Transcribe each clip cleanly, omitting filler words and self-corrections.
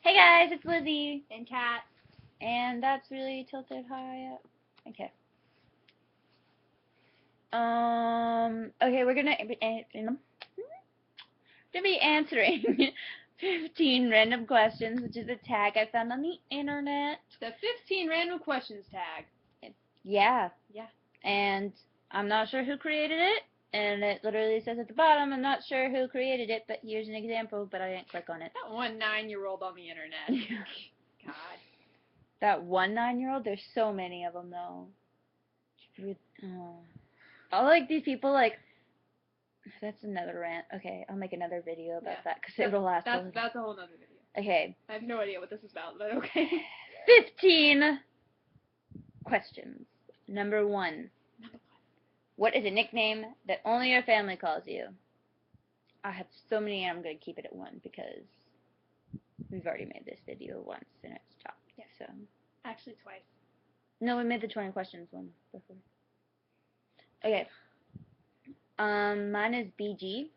Hey guys, it's Lizzie. And Kat. And that's really tilted high up. Okay. Okay, we're gonna be answering 15 random questions, which is a tag I found on the internet. The 15 random questions tag. Yeah. Yeah. And I'm not sure who created it, and it literally says at the bottom, I'm not sure who created it, but here's an example, but I didn't click on it. That one 9-year-old on the internet. God. That one 9-year-old? There's so many of them, though. All, like, these people, like, that's another rant. Okay, I'll make another video about that, because it'll last That's a whole other video. Okay. I have no idea what this is about, but okay. 15 questions. Number 1. What is a nickname that only your family calls you? I have so many, and I'm going to keep it at 1, because we've already made this video once, and it's top. Yeah. So. Actually, twice. No, we made the 20 questions one before. Okay. Mine is BG.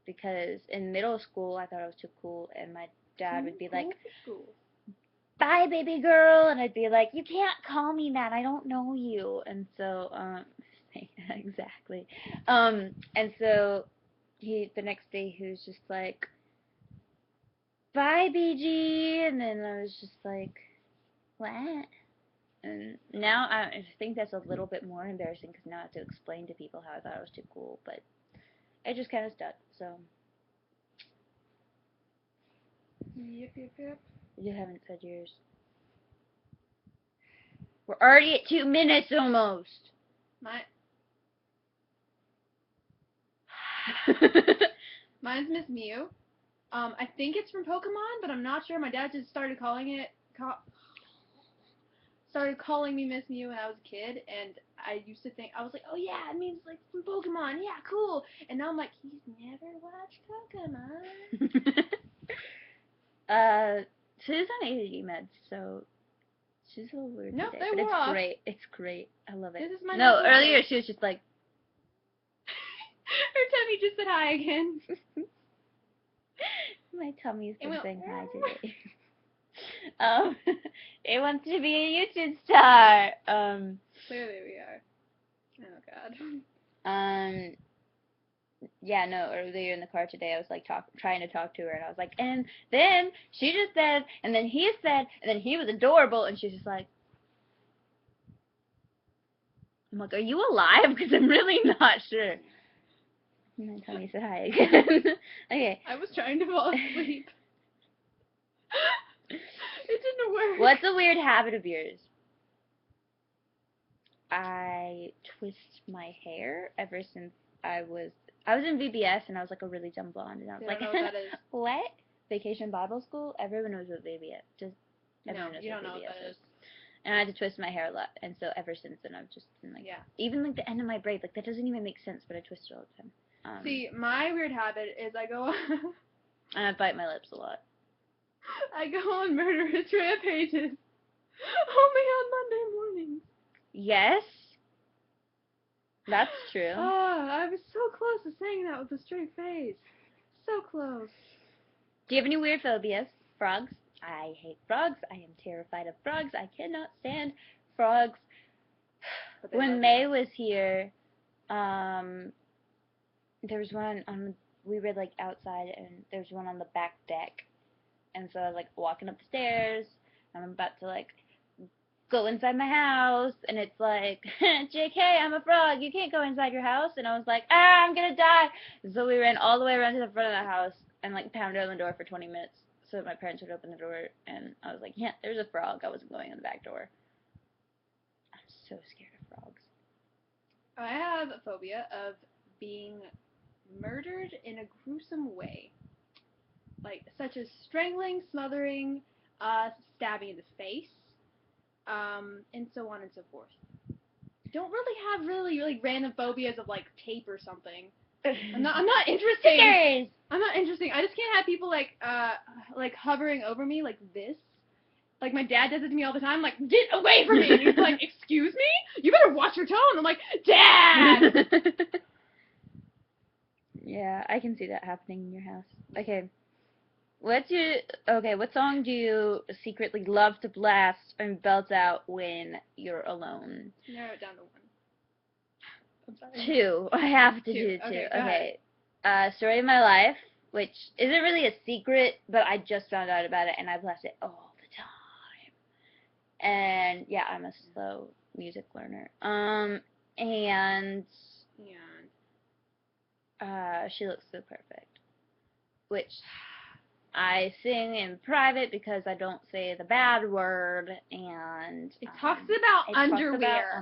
Because in middle school I thought I was too cool, and my dad would be like, "Bye, baby girl," and I'd be like, "You can't call me that. I don't know you." And so, exactly. And so the next day he was just like, "Bye, BG," and then I was just like, "What?" And now I think that's a little bit more embarrassing because now I have to explain to people how I thought I was too cool, but it just kind of stuck, so. Yep. You haven't said yours. We're already at 2 minutes almost. Mine's Miss Mew. I think it's from Pokemon, but I'm not sure. My dad just started calling me Miss Mew when I was a kid, and I used to think, I was like, oh yeah, it means like from Pokemon, yeah, cool. And now I'm like, he's never watched Pokemon. She's on ADD meds, so she's a little weird No, today, they but wore it's off. great. It's great. I love it. This is my No, earlier she was just like. Her tummy just said hi again. My tummy's been saying hi today. It wants to be a YouTube star. Clearly we are. Oh God. Yeah, no, earlier in the car today I was like trying to talk to her, and I was like, and then she just said, and then he said, and then he was adorable, and she's just like, I'm like, are you alive? Because I'm really not sure. And then Tommy said hi again. Okay. I was trying to fall asleep. It didn't work. What's a weird habit of yours? I twist my hair ever since I was in VBS, and I was like a really dumb blonde, and I was like, know what that is. What? Vacation Bible School? Everyone knows what VBS. Everyone knows you what don't know VBS what that is. And I had to twist my hair a lot, and so ever since then I've just been like, yeah. Even like the end of my braid, like that doesn't even make sense, but I twist it all the time. See, my weird habit is I go and I bite my lips a lot. I go on murderous rampages only on Monday mornings. Yes, that's true. Oh, I was so close to saying that with a straight face. So close. Do you have any weird phobias? Frogs? I hate frogs. I am terrified of frogs. I cannot stand frogs. When May was here, there was one we were like outside, and there was one on the back deck, and so I was like walking up the stairs, and I'm about to like go inside my house, and it's like, JK, I'm a frog, you can't go inside your house, and I was like, I'm gonna die. And so we ran all the way around to the front of the house and like pounded on the door for 20 minutes so that my parents would open the door, and I was like, yeah, there's a frog. I wasn't going in the back door. I'm so scared of frogs. I have a phobia of being murdered in a gruesome way, like such as strangling, smothering, stabbing in the face, and so on and so forth. Don't really have really random phobias of like tape or something. I'm not interesting. Stickers! I'm not interesting. I just can't have people like hovering over me like this. Like my dad does it to me all the time. Like, get away from me! And he's like, excuse me? You better watch your tone. I'm like, Dad! Yeah, I can see that happening in your house. Okay. What song do you secretly love to blast and belt out when you're alone? Narrow it down to one. I'm sorry. Two. I have to do two. Okay, go Okay. Story of My Life, which isn't really a secret, but I just found out about it and I blast it all the time. And yeah, I'm a slow music learner. And She Looks So Perfect, which I sing in private because I don't say the bad word, and it talks about underwear.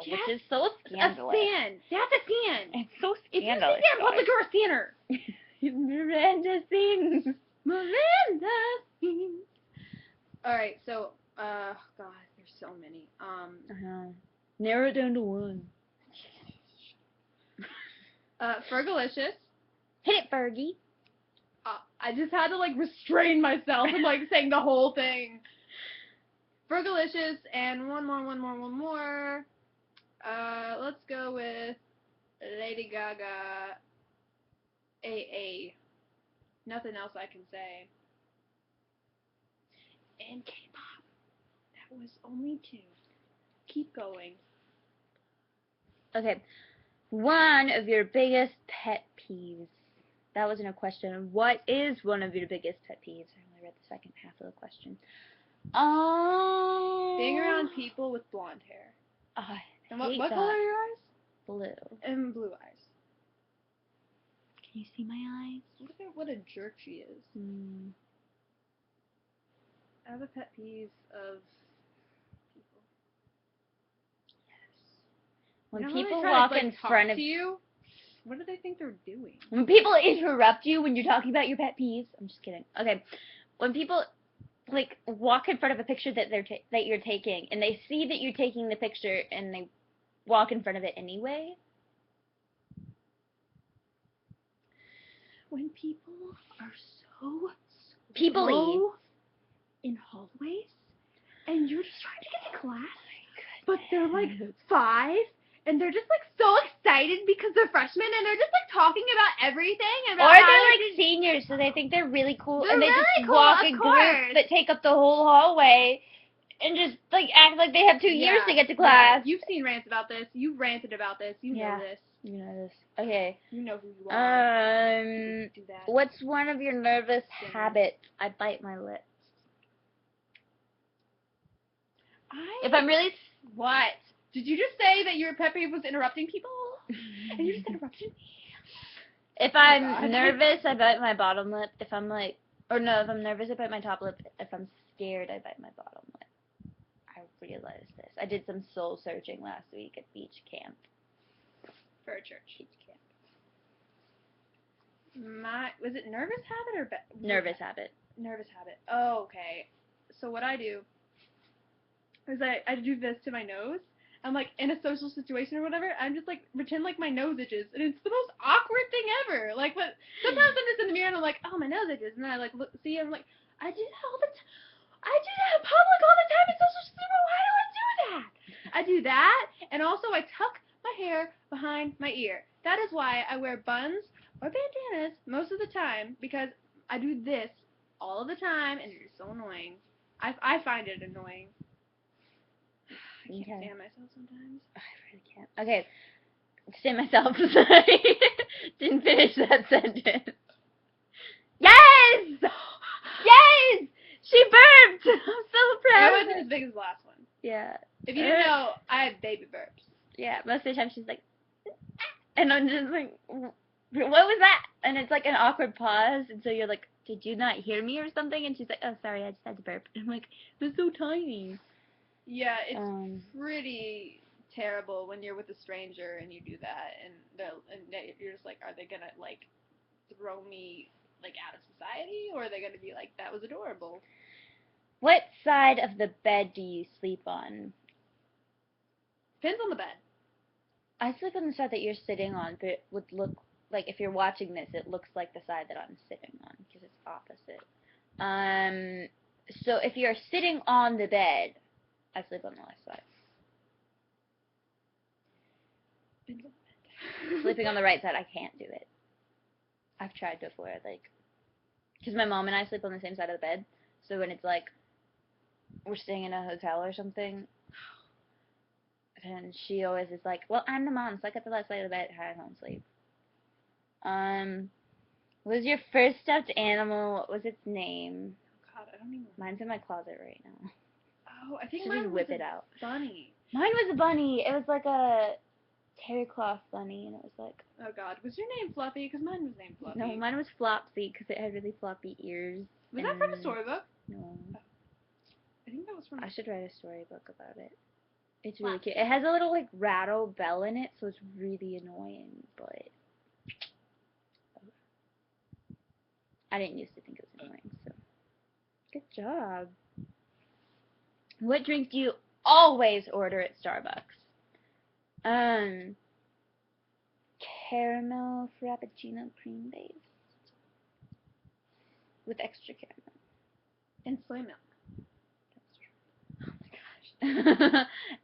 Yes, which is so scandalous. A fan. That's a fan. It's so If you scandalous. sing that in public, you're a sinner. Miranda sings. Miranda sings. All right, so God, there's so many. Narrow it down to one. Fergalicious. Hit it, Fergie. I just had to like restrain myself and like saying the whole thing. Fergalicious and one more. Let's go with Lady Gaga. AA. Nothing else I can say. And K-pop. That was only two. Keep going. Okay. One of your biggest pet peeves. That wasn't a question. What is one of your biggest pet peeves? I only read the second half of the question. Being around people with blonde hair. And what color are your eyes? Blue. And blue eyes. Can you see my eyes? What a jerk she is. I have a pet peeve of people. Yes. When people walk in front of you, what do they think they're doing? When people interrupt you when you're talking about your pet peeves. I'm just kidding. Okay. When people like walk in front of a picture that that you're taking, and they see that you're taking the picture, and they walk in front of it anyway. When people are so people-y in hallways, and you're just trying to get to class, but they're like 5, and they're just like so excited because they're freshmen, and they're just like talking about everything. Or they're like seniors, so they think they're really cool, and they just walk in groups that take up the whole hallway, and just like act like they have 2 years to get to class. You've seen rants about this. You've ranted about this. You know this. You know this. Okay. You know who you are. Do that. What's one of your nervous habits? I bite my lips. If I'm really... What? Did you just say that your pet peeve was interrupting people? And you just interrupted me? If I'm nervous, I bite my bottom lip. If I'm like... Or no, if I'm nervous, I bite my top lip. If I'm scared, I bite my bottom lip. I realized this. I did some soul searching last week at beach camp. For a church. Beach camp. Was it nervous habit or... Nervous habit. Nervous habit. Oh, okay. So what I do is I do this to my nose. I'm like in a social situation or whatever. I'm just like pretend like my nose itches, and it's the most awkward thing ever. Like, but sometimes I'm just in the mirror and I'm like, oh, my nose itches, and then I like look, see, I'm like, I do that all the time. I do that in public all the time in social situations. Why do I do that? I do that, and also I tuck my hair behind my ear. That is why I wear buns or bandanas most of the time, because I do this all the time, and it is so annoying. I find it annoying. I can't stand myself sometimes. I really can't. Okay. Stand myself. Sorry. Didn't finish that sentence. Yes! Yes! She burped! I'm so proud. It wasn't as big as the last one. Yeah. If you didn't know, I had baby burps. Yeah, most of the time she's like, and I'm just like, what was that? And it's like an awkward pause, and so you're like, did you not hear me or something? And she's like, oh, sorry, I just had to burp. And I'm like, it was so tiny. Yeah, it's pretty terrible when you're with a stranger and you do that, and you're just like, are they gonna like throw me like out of society, or are they gonna be like, that was adorable? What side of the bed do you sleep on? Depends on the bed. I sleep on the side that you're sitting on, but it would look like, if you're watching this, it looks like the side that I'm sitting on, because it's opposite. So if you're sitting on the bed, I sleep on the left side. Sleeping on the right side, I can't do it. I've tried before, like, Because my mom and I sleep on the same side of the bed. So when it's like we're staying in a hotel or something, and she always is like, "Well, I'm the mom, so I get the left side of the bed. I don't sleep." What was your first stuffed animal? What was its name? God, I don't even. Mine's in my closet right now. Oh, I think Should mine just was whip a it out. bunny. Mine was a bunny. It was like a terry cloth bunny, and it was like. Oh God, was your name Fluffy? Because mine was named Fluffy. No, mine was Flopsy because it had really floppy ears. Was that from a storybook? No. I think that was from. I should write a storybook about it. It's really cute. It has a little like rattle bell in it, so it's really annoying, but I didn't used to think it was annoying, so good job. What drink do you always order at Starbucks? Caramel Frappuccino cream based with extra caramel. And soy milk.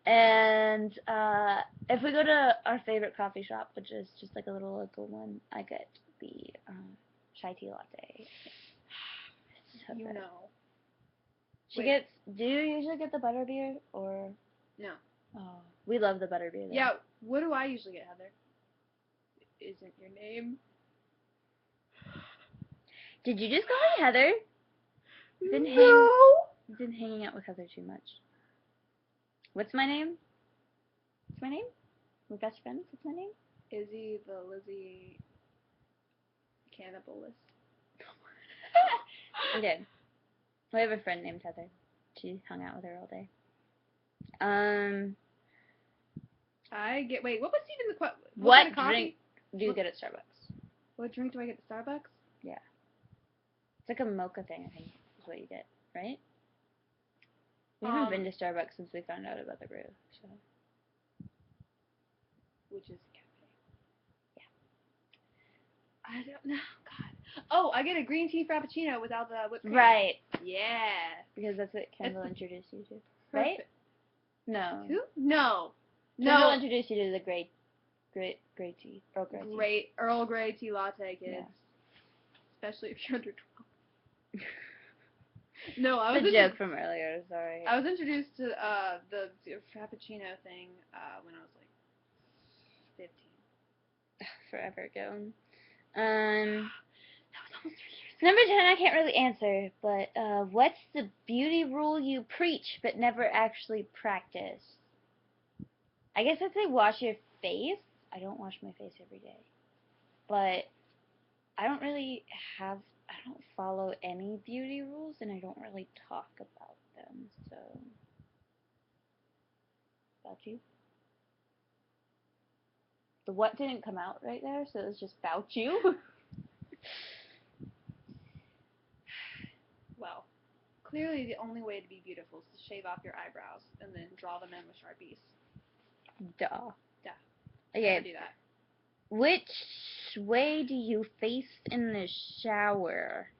And if we go to our favorite coffee shop, which is just like a little local one, I get the chai tea latte. So you good. know. She gets. Do you usually get the butterbeer or? No. Oh, we love the butterbeer. Though. Yeah. What do I usually get, Heather? Isn't your name? Did you just call me Heather? You've been hanging out with Heather too much. What's my name? What's my name? We're best friends. What's my name? Izzy the Lizzie Cannibalist. We did. We have a friend named Heather. She hung out with her all day. Wait, what was even the question? What drink do you get at Starbucks? What drink do I get at Starbucks? Yeah. It's like a mocha thing, I think, is what you get, right? We haven't been to Starbucks since we found out about the brew, so. Which is a cafe. Yeah. I don't know. God. Oh, I get a green tea frappuccino without the whipped cream. Right. Yeah. Because that's what Kendall introduced you to. Right? No. Who? No. Kendall introduced you to the great tea. Earl Grey tea. Great Earl Grey tea latte, kids. Yeah. Especially if you're under 12. No, I was a joke from earlier, sorry. I was introduced to the frappuccino thing when I was like 15. Forever ago. That was almost 3 years ago. Number 10, I can't really answer, but what's the beauty rule you preach but never actually practice? I guess I'd say wash your face. I don't wash my face every day. But I don't follow any beauty rules, and I don't really talk about them, so. About you? The what didn't come out right there, so it was just about you. Well, clearly the only way to be beautiful is to shave off your eyebrows and then draw them in with Sharpies. Duh. Okay. Okay. Do that. Which way do you face in the shower?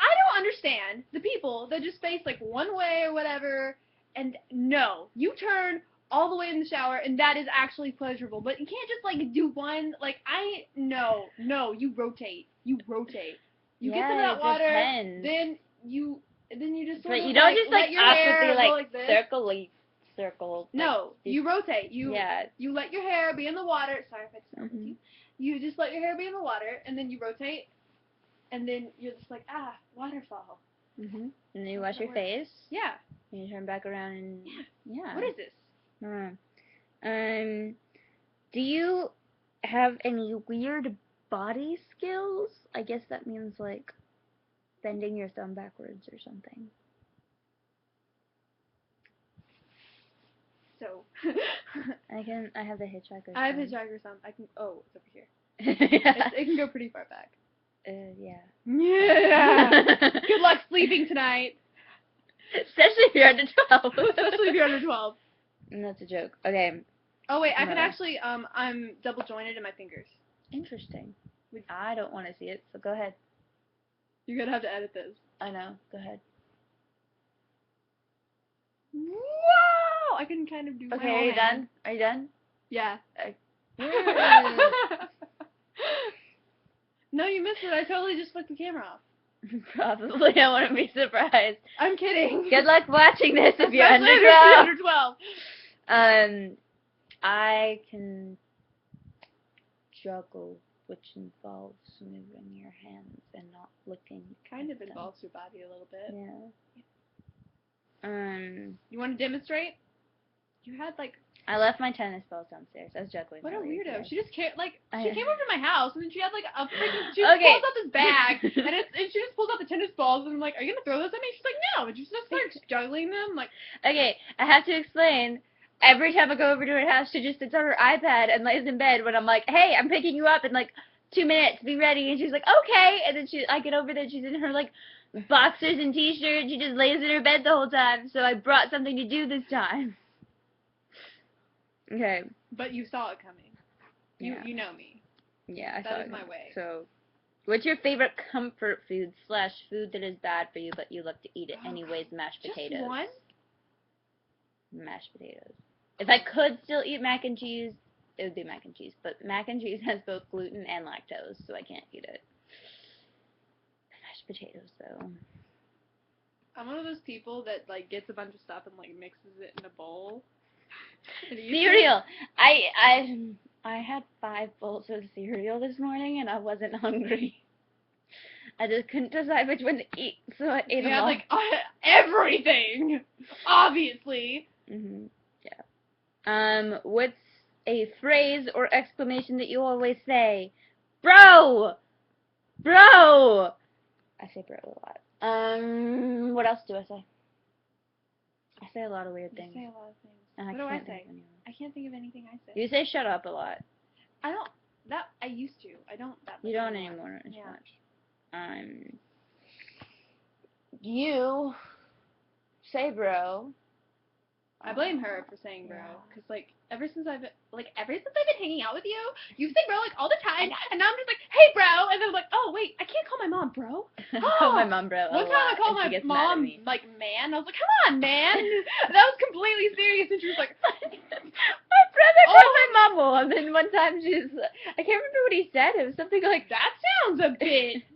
I don't understand the people that just face like one way or whatever, and no, you turn all the way in the shower, and that is actually pleasurable. But you can't just like do one. Like no, you rotate. You get some of that water, depends. then you just sort but of you don't just let your hair go like this. circle. No, you rotate. You you let your hair be in the water. Sorry if I just with you. You just let your hair be in the water, and then you rotate, and then you're just like, waterfall. And then you wash your face. Yeah. And you turn back around and yeah. What is this? Do you have any weird body skills? I guess that means like bending your thumb backwards or something. So. I have the hitchhiker's thumb. I have hitchhiker's thumb. It's over here. Yeah. It can go pretty far back. Yeah. Yeah. Good luck sleeping tonight. Especially if you're under 12. Especially if you're under 12. And that's a joke. Okay. Oh wait, I can actually I'm double jointed in my fingers. Interesting. I don't want to see it, so go ahead. You're gonna have to edit this. I know. Go ahead. Wow! I can kind of do. Okay, are you done? Are you done? Yeah. No, you missed it. I totally just flicked the camera off. Probably. I wouldn't be surprised. I'm kidding. Good luck watching this if you're Especially under if 12. you're under 12. I can juggle, which involves moving your hands and not looking. Kind of involves your body a little bit. Yeah. You want to demonstrate? You had like. I left my tennis balls downstairs. I was juggling. What a weirdo! Today. She just came she came over to my house and then she had like a freaking. She just pulls out this bag and she just pulls out the tennis balls and I'm like, "Are you gonna throw those at me?" She's like, "No," and she just starts juggling them like. Okay, I have to explain. Every time I go over to her house, she just sits on her iPad and lays in bed when I'm like, "Hey, I'm picking you up in like 2 minutes. Be ready." And she's like, "Okay." And then I get over there, she's in her like boxers and t-shirt. She just lays in her bed the whole time. So I brought something to do this time. Okay. But you saw it coming. You know me. Yeah, I saw that it. That is my way. So, what's your favorite comfort food / food that is bad for you but you love to eat it anyways? Mashed potatoes. Just one? Mashed potatoes. If I could still eat mac and cheese, it would be mac and cheese. But mac and cheese has both gluten and lactose, so I can't eat it. Mashed potatoes, though. I'm one of those people that like gets a bunch of stuff and like mixes it in a bowl. Cereal. I had 5 bowls of cereal this morning and I wasn't hungry. I just couldn't decide which one to eat, so I ate them all. Like everything, obviously. Yeah. What's a phrase or exclamation that you always say? Bro! Bro! I say bro a lot. What else do I say? I say a lot of weird things. You say a lot of things. And what do I say? I can't think of anything I say. You say shut up a lot. I don't. I used to. I don't that much. You don't anymore as much. You say bro. I blame her for saying bro, because like ever since I've been hanging out with you, you say bro like all the time, and now I'm just like, hey bro, and then I'm like, oh wait, I can't call my mom bro. I call my mom bro. One time I called my mom like man. I was like, come on man. That was completely serious, and she was like, my brother called my mom well, and then one time I can't remember what he said. It was something like, that sounds a bit.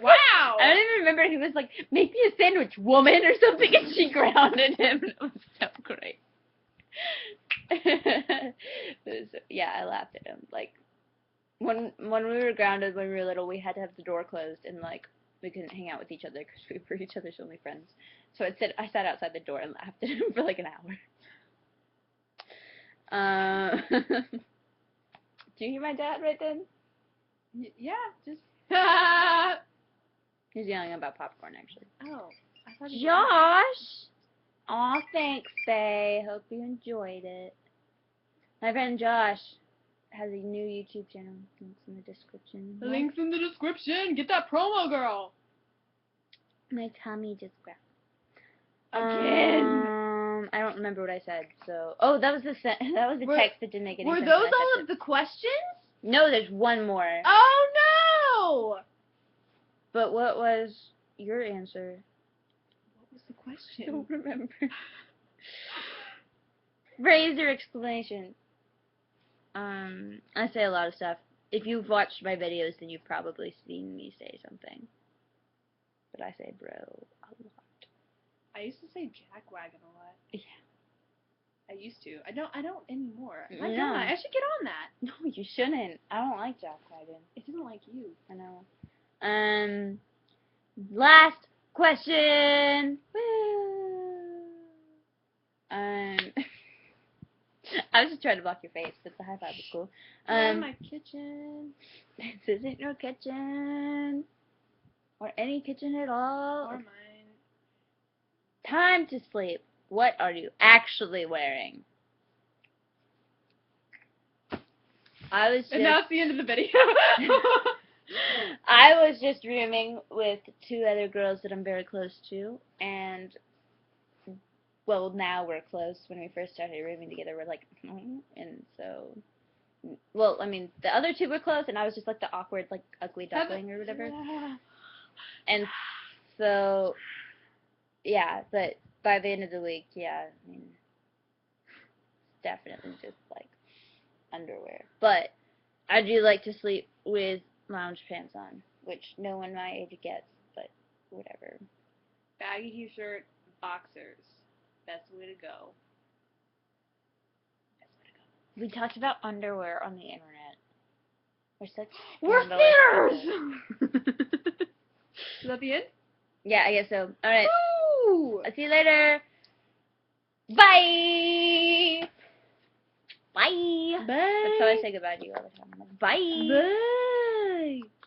Wow. I don't even remember. He was like, make me a sandwich, woman, or something, and she grounded him. It was so great. Yeah, I laughed at him. Like, when we were grounded when we were little, we had to have the door closed, and like we couldn't hang out with each other because we were each other's only friends. So I sat outside the door and laughed at him for like an hour. Do you hear my dad right then? Yeah, just. He's yelling about popcorn, actually. Oh, I thought Josh! Aw, thanks, Faye. Hope you enjoyed it. My friend Josh has a new YouTube channel. Links in the description. The link's in the description. Get that promo, girl. My tummy just growled. Again. I don't remember what I said. So, that was the text that didn't make any sense. Were those all of the questions? No, there's one more. Oh no! But what was your answer? What was the question? I don't remember. Phrase or explanation. I say a lot of stuff. If you've watched my videos, then you've probably seen me say something. But I say bro a lot. I used to say jackwagon a lot. Yeah. I used to. I don't anymore. No. I should get on that. No, you shouldn't. I don't like jackwagon. It doesn't like you. I know. Last question. Woo. I was just trying to block your face, but the high five was cool. In my kitchen. This isn't your kitchen. Or any kitchen at all. Or mine. Time to sleep. What are you actually wearing? And that's the end of the video. I was just rooming with 2 other girls that I'm very close to, and well, now we're close. When we first started rooming together, we're like, and so, well, I mean, the other 2 were close, and I was just like the awkward, like, ugly duckling or whatever. And so, yeah, but by the end of the week, yeah, I mean, definitely just like underwear. But I do like to sleep with lounge pants on, which no one my age gets, but whatever. Baggy t-shirt, boxers. Best way to go. We talked about underwear on the internet. We're such We're scandalous sinners! Is that the end? Yeah, I guess so. Alright. Woo! I'll see you later. Bye! Bye! Bye! That's how I say goodbye to you all the time. Bye! Bye!